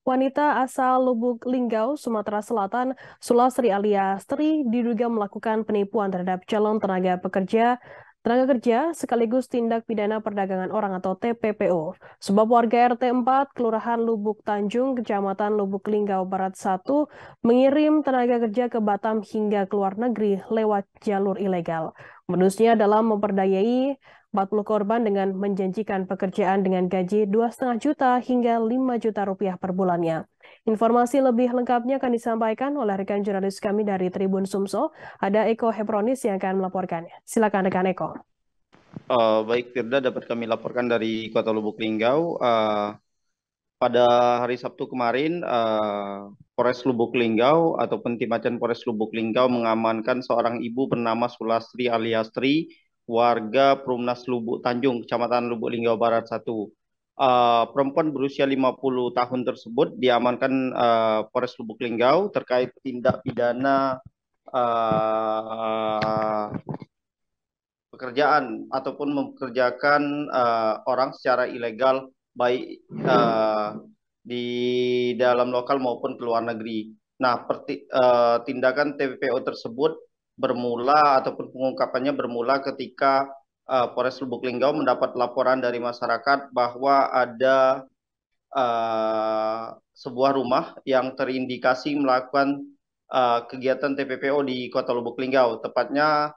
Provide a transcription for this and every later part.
Wanita asal Lubuk Linggau, Sumatera Selatan, Sulasri alias Tri, diduga melakukan penipuan terhadap calon tenaga kerja sekaligus tindak pidana perdagangan orang atau TPPO. Sebab warga RT 4, Kelurahan Lubuk Tanjung, Kecamatan Lubuk Linggau Barat 1, mengirim tenaga kerja ke Batam hingga ke luar negeri lewat jalur ilegal. Modusnya dalam memperdayai 40 korban dengan menjanjikan pekerjaan dengan gaji 2,5 juta hingga 5 juta rupiah per bulannya. Informasi lebih lengkapnya akan disampaikan oleh rekan jurnalis kami dari Tribun Sumso, ada Eko Hepronis yang akan melaporkannya. Silakan rekan Eko. Baik, Firda, dapat kami laporkan dari Kota Lubuk Linggau. Pada hari Sabtu kemarin, Polres Lubuk Linggau ataupun tim Acan Polres Lubuk Linggau mengamankan seorang ibu bernama Sulastri alias Tri, warga Perumnas Lubuk Tanjung, Kecamatan Lubuk Linggau Barat 1. Perempuan berusia 50 tahun tersebut diamankan Polres Lubuk Linggau terkait tindak pidana uh, pekerjaan ataupun mempekerjakan orang secara ilegal baik di dalam lokal maupun ke luar negeri. Nah, tindakan TPPO tersebut bermula ataupun pengungkapannya bermula ketika Polres Lubuk Linggau mendapat laporan dari masyarakat bahwa ada sebuah rumah yang terindikasi melakukan kegiatan TPPO di Kota Lubuk Linggau, tepatnya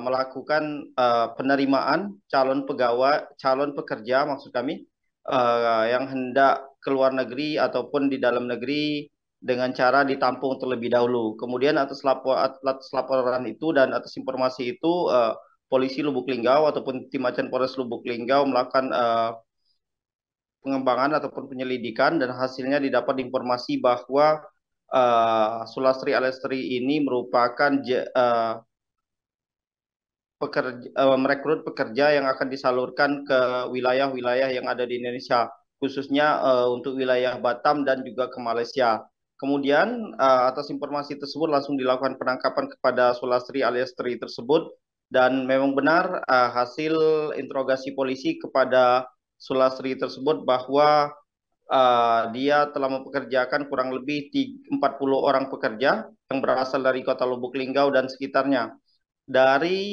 melakukan penerimaan calon pekerja maksud kami yang hendak ke luar negeri ataupun di dalam negeri dengan cara ditampung terlebih dahulu. Kemudian atas laporan itu dan atas informasi itu polisi Lubuk Linggau ataupun tim Acan Polres Lubuk Linggau melakukan pengembangan ataupun penyelidikan dan hasilnya didapat informasi bahwa Sulastri Alestri ini merupakan merekrut pekerja yang akan disalurkan ke wilayah-wilayah yang ada di Indonesia, khususnya untuk wilayah Batam dan juga ke Malaysia. Kemudian atas informasi tersebut langsung dilakukan penangkapan kepada Sulastri Alestri tersebut dan memang benar hasil interogasi polisi kepada Sulastri tersebut bahwa dia telah mempekerjakan kurang lebih 40 orang pekerja yang berasal dari Kota Lubuk Linggau dan sekitarnya. Dari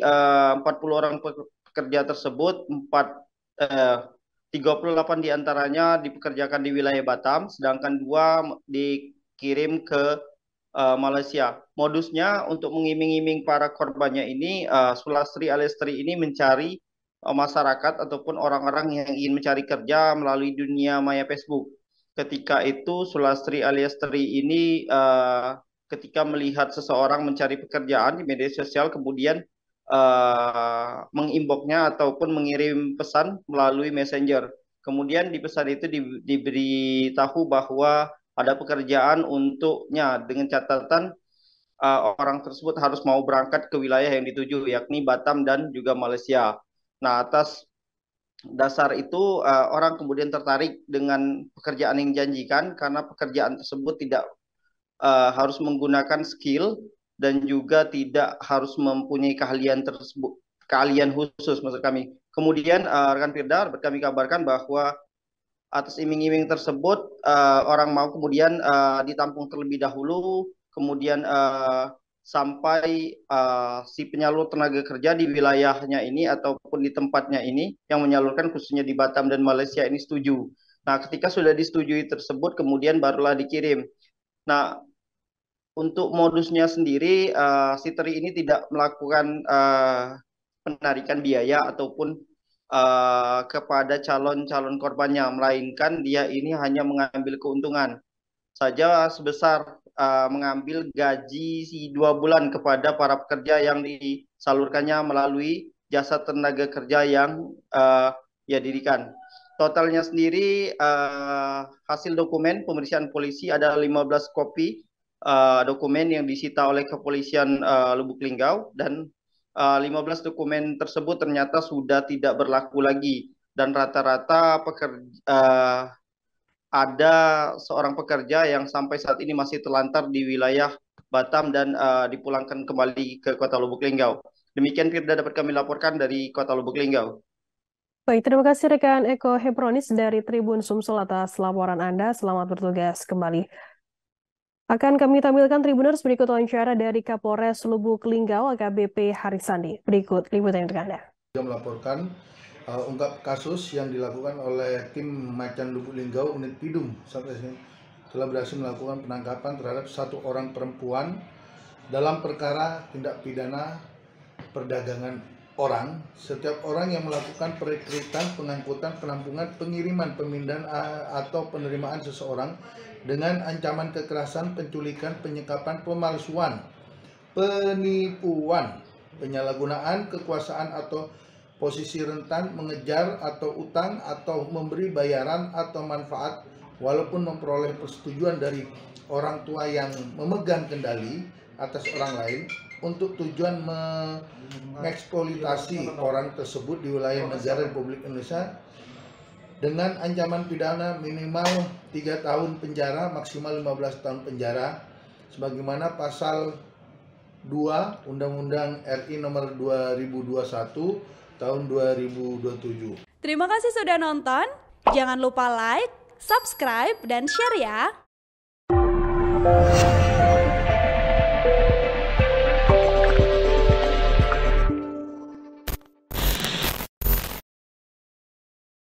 40 orang pekerja tersebut, 38 diantaranya dipekerjakan di wilayah Batam, sedangkan 2 dikirim ke Malaysia. Modusnya untuk mengiming-iming para korbannya ini, Sulastri Alestri ini mencari masyarakat ataupun orang-orang yang ingin mencari kerja melalui dunia maya Facebook. Ketika itu Sulastri Alestri ini ketika melihat seseorang mencari pekerjaan di media sosial, kemudian menginboxnya ataupun mengirim pesan melalui Messenger. Kemudian di pesan itu diberitahu bahwa ada pekerjaan untuknya dengan catatan orang tersebut harus mau berangkat ke wilayah yang dituju, yakni Batam dan juga Malaysia. Nah, atas dasar itu orang kemudian tertarik dengan pekerjaan yang dijanjikan karena pekerjaan tersebut tidak harus menggunakan skill dan juga tidak harus mempunyai keahlian khusus maksud kami. Kemudian rekan Firda kami kabarkan bahwa atas iming-iming tersebut orang mau kemudian ditampung terlebih dahulu, kemudian sampai si penyalur tenaga kerja di wilayahnya ini ataupun di tempatnya ini yang menyalurkan khususnya di Batam dan Malaysia ini setuju. Nah, ketika sudah disetujui tersebut kemudian barulah dikirim. Nah, untuk modusnya sendiri, si Tri ini tidak melakukan penarikan biaya ataupun kepada calon-calon korbannya, melainkan dia ini hanya mengambil keuntungan saja sebesar mengambil gaji 2 bulan kepada para pekerja yang disalurkannya melalui jasa tenaga kerja yang ia dirikan. Totalnya sendiri hasil dokumen pemeriksaan polisi ada 15 kopi dokumen yang disita oleh kepolisian Lubuk Linggau dan 15 dokumen tersebut ternyata sudah tidak berlaku lagi dan rata-rata ada seorang pekerja yang sampai saat ini masih terlantar di wilayah Batam dan dipulangkan kembali ke Kota Lubuk Linggau. Demikian Firda dapat kami laporkan dari Kota Lubuk Linggau. Baik, terima kasih rekan Eko Hepronis dari Tribun Sumsel atas laporan Anda. Selamat bertugas kembali. Akan kami tampilkan Tribuners berikut wawancara dari Kapolres Lubuk Linggau AKBP Harisandi. Berikut liputan untuk Anda. Juga melaporkan ungkap kasus yang dilakukan oleh tim Macan Lubuk Linggau unit Pidum sampai sini telah berhasil melakukan penangkapan terhadap 1 orang perempuan dalam perkara tindak pidana perdagangan orang. Setiap orang yang melakukan perekrutan, pengangkutan, penampungan, pengiriman, pemindahan atau penerimaan seseorang dengan ancaman kekerasan, penculikan, penyekapan, pemalsuan, penipuan, penyalahgunaan kekuasaan atau posisi rentan, mengejar atau utang atau memberi bayaran atau manfaat walaupun memperoleh persetujuan dari orang tua yang memegang kendali atas orang lain untuk tujuan mengeksploitasi orang tersebut di wilayah negara Republik Indonesia dengan ancaman pidana minimal 3 tahun penjara maksimal 15 tahun penjara sebagaimana pasal 2 Undang-Undang RI nomor 2021 tahun 2027. Terima kasih sudah nonton. Jangan lupa like, subscribe, dan share ya.